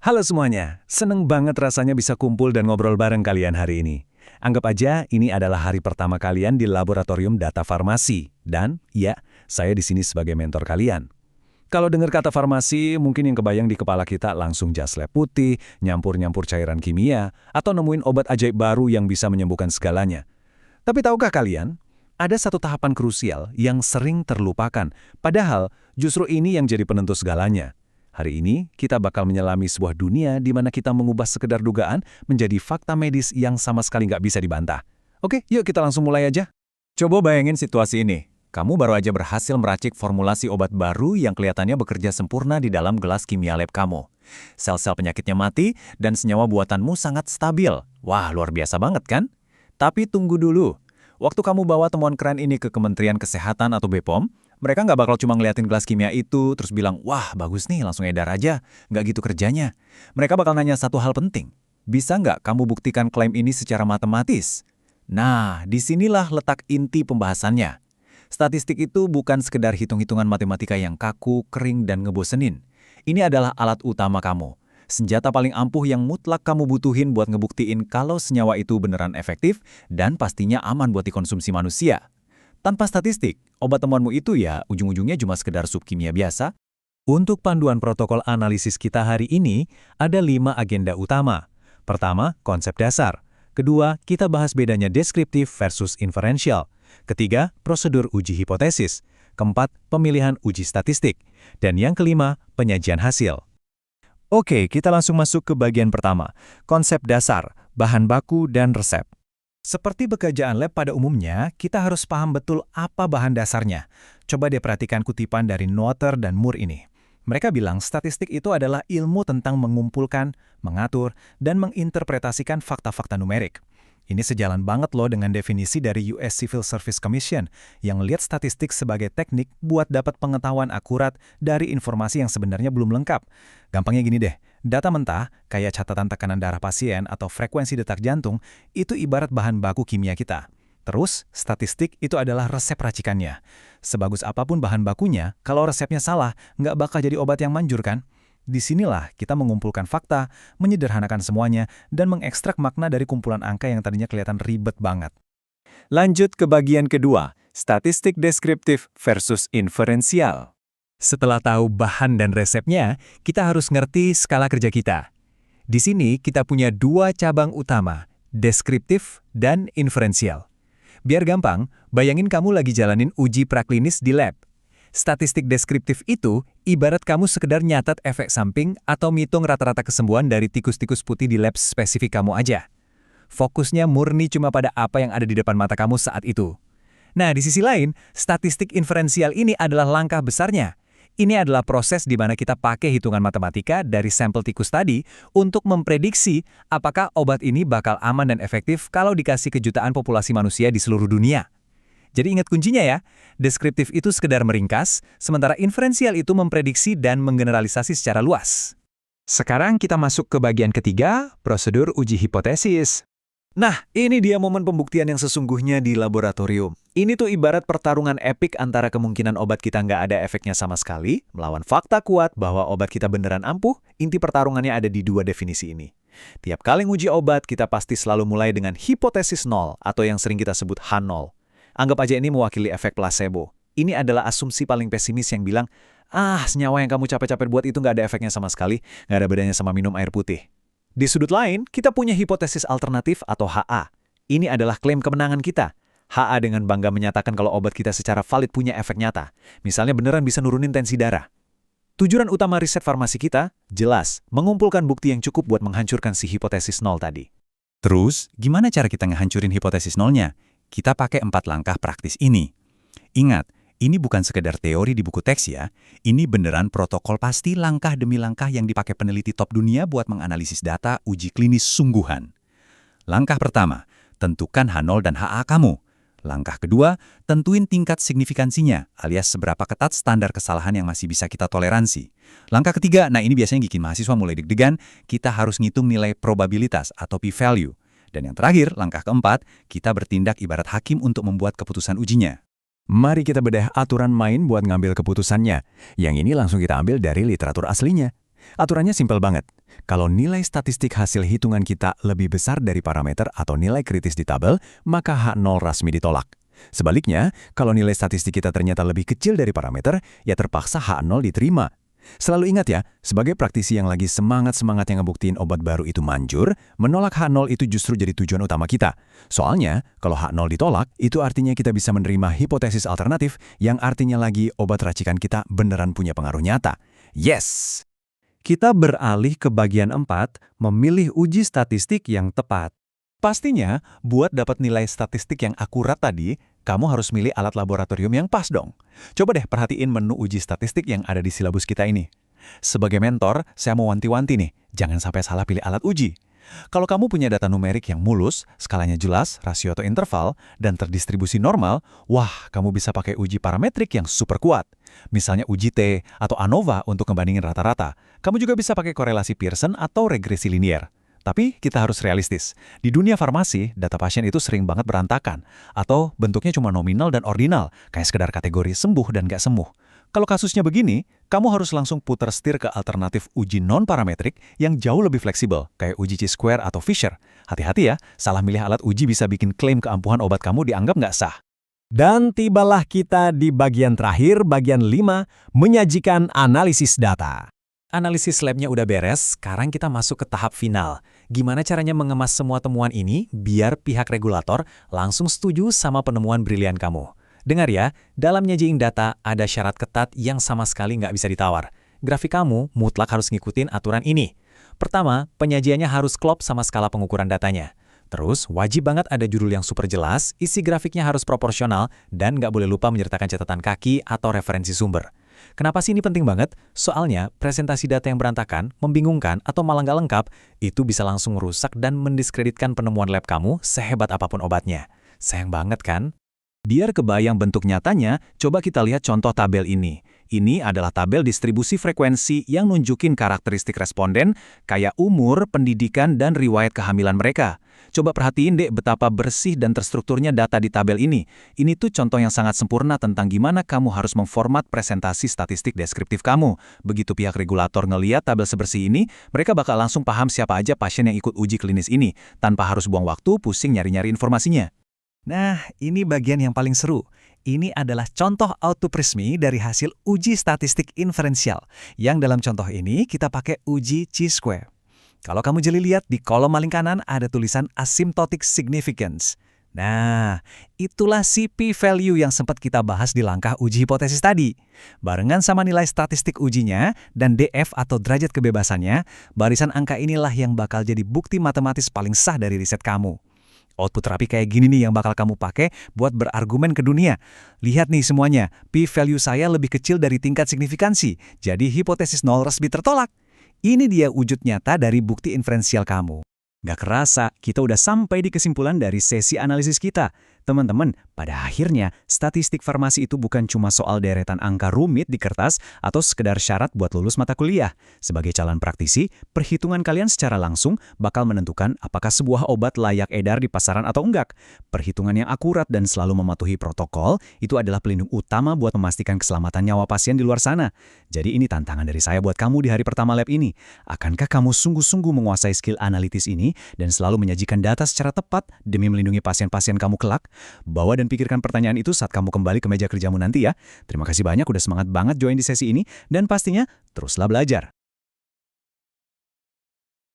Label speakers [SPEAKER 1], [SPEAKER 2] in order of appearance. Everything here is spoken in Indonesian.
[SPEAKER 1] Halo semuanya, seneng banget rasanya bisa kumpul dan ngobrol bareng kalian hari ini. Anggap aja ini adalah hari pertama kalian di Laboratorium Data Farmasi. Dan, ya, saya di sini sebagai mentor kalian. Kalau dengar kata farmasi, mungkin yang kebayang di kepala kita langsung jas lab putih, nyampur-nyampur cairan kimia, atau nemuin obat ajaib baru yang bisa menyembuhkan segalanya. Tapi tahukah kalian, ada satu tahapan krusial yang sering terlupakan, padahal justru ini yang jadi penentu segalanya. Hari ini, kita bakal menyelami sebuah dunia di mana kita mengubah sekedar dugaan menjadi fakta medis yang sama sekali nggak bisa dibantah. Oke, yuk kita langsung mulai aja. Coba bayangin situasi ini. Kamu baru aja berhasil meracik formulasi obat baru yang kelihatannya bekerja sempurna di dalam gelas kimia lab kamu. Sel-sel penyakitnya mati dan senyawa buatanmu sangat stabil. Wah, luar biasa banget kan? Tapi tunggu dulu. Waktu kamu bawa temuan keren ini ke Kementerian Kesehatan atau BPOM, mereka nggak bakal cuma ngeliatin gelas kimia itu, terus bilang, wah bagus nih, langsung edar aja. Nggak gitu kerjanya. Mereka bakal nanya satu hal penting. Bisa nggak kamu buktikan klaim ini secara matematis? Nah, disinilah letak inti pembahasannya. Statistik itu bukan sekedar hitung-hitungan matematika yang kaku, kering, dan ngebosenin. Ini adalah alat utama kamu. Senjata paling ampuh yang mutlak kamu butuhin buat ngebuktiin kalau senyawa itu beneran efektif dan pastinya aman buat dikonsumsi manusia. Tanpa statistik, obat temuanmu itu ya ujung-ujungnya cuma sekedar sub kimia biasa. Untuk panduan protokol analisis kita hari ini, ada 5 agenda utama. Pertama, konsep dasar. Kedua, kita bahas bedanya deskriptif versus inferensial. Ketiga, prosedur uji hipotesis. Keempat, pemilihan uji statistik. Dan yang kelima, penyajian hasil. Oke, kita langsung masuk ke bagian pertama. Konsep dasar, bahan baku, dan resep. Seperti pekerjaan lab pada umumnya, kita harus paham betul apa bahan dasarnya. Coba deh perhatikan kutipan dari Noether dan Moore ini. Mereka bilang statistik itu adalah ilmu tentang mengumpulkan, mengatur, dan menginterpretasikan fakta-fakta numerik. Ini sejalan banget loh dengan definisi dari US Civil Service Commission yang melihat statistik sebagai teknik buat dapat pengetahuan akurat dari informasi yang sebenarnya belum lengkap. Gampangnya gini deh, data mentah, kayak catatan tekanan darah pasien atau frekuensi detak jantung, itu ibarat bahan baku kimia kita. Terus, statistik itu adalah resep racikannya. Sebagus apapun bahan bakunya, kalau resepnya salah, nggak bakal jadi obat yang manjur kan? Disinilah kita mengumpulkan fakta, menyederhanakan semuanya, dan mengekstrak makna dari kumpulan angka yang tadinya kelihatan ribet banget. Lanjut ke bagian kedua, statistik deskriptif versus inferensial. Setelah tahu bahan dan resepnya, kita harus ngerti skala kerja kita. Di sini kita punya 2 cabang utama, deskriptif dan inferensial. Biar gampang, bayangin kamu lagi jalanin uji praklinis di lab. Statistik deskriptif itu ibarat kamu sekedar nyatat efek samping atau ngitung rata-rata kesembuhan dari tikus-tikus putih di lab spesifik kamu aja. Fokusnya murni cuma pada apa yang ada di depan mata kamu saat itu. Nah, di sisi lain, statistik inferensial ini adalah langkah besarnya. Ini adalah proses di mana kita pakai hitungan matematika dari sampel tikus tadi untuk memprediksi apakah obat ini bakal aman dan efektif kalau dikasih ke jutaan populasi manusia di seluruh dunia. Jadi ingat kuncinya ya, deskriptif itu sekedar meringkas, sementara inferensial itu memprediksi dan menggeneralisasi secara luas. Sekarang kita masuk ke bagian ketiga, prosedur uji hipotesis. Nah, ini dia momen pembuktian yang sesungguhnya di laboratorium. Ini tuh ibarat pertarungan epik antara kemungkinan obat kita nggak ada efeknya sama sekali, melawan fakta kuat bahwa obat kita beneran ampuh. Inti pertarungannya ada di 2 definisi ini. Tiap kali nguji obat, kita pasti selalu mulai dengan hipotesis 0 atau yang sering kita sebut H0. Anggap aja ini mewakili efek placebo. Ini adalah asumsi paling pesimis yang bilang, senyawa yang kamu capek-capek buat itu nggak ada efeknya sama sekali, nggak ada bedanya sama minum air putih. Di sudut lain, kita punya hipotesis alternatif atau HA. Ini adalah klaim kemenangan kita. HA dengan bangga menyatakan kalau obat kita secara valid punya efek nyata. Misalnya beneran bisa nurunin tensi darah. Tujuan utama riset farmasi kita, jelas, mengumpulkan bukti yang cukup buat menghancurkan si hipotesis 0 tadi. Terus, gimana cara kita ngehancurin hipotesis 0-nya? Kita pakai 4 langkah praktis ini. Ingat, ini bukan sekedar teori di buku teks ya. Ini beneran protokol pasti langkah demi langkah yang dipakai peneliti top dunia buat menganalisis data uji klinis sungguhan. Langkah pertama, tentukan H0 dan HA kamu. Langkah kedua, tentuin tingkat signifikansinya, alias seberapa ketat standar kesalahan yang masih bisa kita toleransi. Langkah ketiga, nah ini biasanya bikin mahasiswa mulai deg-degan, kita harus ngitung nilai probabilitas atau p-value. Dan yang terakhir, langkah keempat, kita bertindak ibarat hakim untuk membuat keputusan ujinya. Mari kita bedah aturan main buat ngambil keputusannya. Yang ini langsung kita ambil dari literatur aslinya. Aturannya simpel banget. Kalau nilai statistik hasil hitungan kita lebih besar dari parameter atau nilai kritis di tabel, maka H0 rasmi ditolak. Sebaliknya, kalau nilai statistik kita ternyata lebih kecil dari parameter, ya terpaksa H0 diterima. Selalu ingat ya, sebagai praktisi yang lagi semangat-semangatnya ngebuktiin obat baru itu manjur, menolak H0 itu justru jadi tujuan utama kita. Soalnya, kalau H0 ditolak, itu artinya kita bisa menerima hipotesis alternatif yang artinya lagi obat racikan kita beneran punya pengaruh nyata. Yes! Kita beralih ke bagian 4, memilih uji statistik yang tepat. Pastinya, buat dapat nilai statistik yang akurat tadi, kamu harus milih alat laboratorium yang pas dong. Coba deh perhatiin menu uji statistik yang ada di silabus kita ini. Sebagai mentor, saya mau wanti-wanti nih, jangan sampai salah pilih alat uji. Kalau kamu punya data numerik yang mulus, skalanya jelas, rasio atau interval, dan terdistribusi normal, wah, kamu bisa pakai uji parametrik yang super kuat. Misalnya uji T atau ANOVA untuk ngebandingin rata-rata. Kamu juga bisa pakai korelasi Pearson atau regresi linier. Tapi kita harus realistis. Di dunia farmasi, data pasien itu sering banget berantakan. Atau bentuknya cuma nominal dan ordinal, kayak sekedar kategori sembuh dan nggak sembuh. Kalau kasusnya begini, kamu harus langsung putar setir ke alternatif uji non-parametrik yang jauh lebih fleksibel, kayak uji Chi-square atau Fisher. Hati-hati ya, salah milih alat uji bisa bikin klaim keampuhan obat kamu dianggap nggak sah. Dan tibalah kita di bagian terakhir, bagian 5, menyajikan analisis data. Analisis labnya udah beres, sekarang kita masuk ke tahap final. Gimana caranya mengemas semua temuan ini biar pihak regulator langsung setuju sama penemuan brilian kamu? Dengar ya, dalam nyajiin data ada syarat ketat yang sama sekali nggak bisa ditawar. Grafik kamu mutlak harus ngikutin aturan ini. Pertama, penyajiannya harus klop sama skala pengukuran datanya. Terus, wajib banget ada judul yang super jelas, isi grafiknya harus proporsional, dan nggak boleh lupa menyertakan catatan kaki atau referensi sumber. Kenapa sih ini penting banget? Soalnya, presentasi data yang berantakan, membingungkan, atau malah nggak lengkap, itu bisa langsung merusak dan mendiskreditkan penemuan lab kamu sehebat apapun obatnya. Sayang banget kan? Biar kebayang bentuk nyatanya, coba kita lihat contoh tabel ini. Ini adalah tabel distribusi frekuensi yang nunjukin karakteristik responden, kayak umur, pendidikan, dan riwayat kehamilan mereka. Coba perhatiin deh betapa bersih dan terstrukturnya data di tabel ini. Ini tuh contoh yang sangat sempurna tentang gimana kamu harus memformat presentasi statistik deskriptif kamu. Begitu pihak regulator ngeliat tabel sebersih ini, mereka bakal langsung paham siapa aja pasien yang ikut uji klinis ini, tanpa harus buang waktu pusing nyari-nyari informasinya. Nah, ini bagian yang paling seru. Ini adalah contoh autoprismi dari hasil uji statistik inferensial, yang dalam contoh ini kita pakai uji Chi-square. Kalau kamu jeli lihat di kolom paling kanan ada tulisan asymptotic significance. Nah, itulah si p-value yang sempat kita bahas di langkah uji hipotesis tadi. Barengan sama nilai statistik ujinya dan DF atau derajat kebebasannya, barisan angka inilah yang bakal jadi bukti matematis paling sah dari riset kamu. Output terapi kayak gini nih yang bakal kamu pakai buat berargumen ke dunia. Lihat nih semuanya, p-value saya lebih kecil dari tingkat signifikansi, jadi hipotesis nol resmi tertolak. Ini dia wujud nyata dari bukti inferensial kamu. Gak kerasa, kita udah sampai di kesimpulan dari sesi analisis kita. Teman-teman, pada akhirnya, statistik farmasi itu bukan cuma soal deretan angka rumit di kertas atau sekedar syarat buat lulus mata kuliah. Sebagai calon praktisi, perhitungan kalian secara langsung bakal menentukan apakah sebuah obat layak edar di pasaran atau enggak. Perhitungan yang akurat dan selalu mematuhi protokol itu adalah pelindung utama buat memastikan keselamatan nyawa pasien di luar sana. Jadi ini tantangan dari saya buat kamu di hari pertama lab ini. Akankah kamu sungguh-sungguh menguasai skill analitis ini dan selalu menyajikan data secara tepat demi melindungi pasien-pasien kamu kelak? Bawa dan pikirkan pertanyaan itu saat kamu kembali ke meja kerjamu nanti ya. Terima kasih banyak udah semangat banget join di sesi ini, dan pastinya teruslah belajar.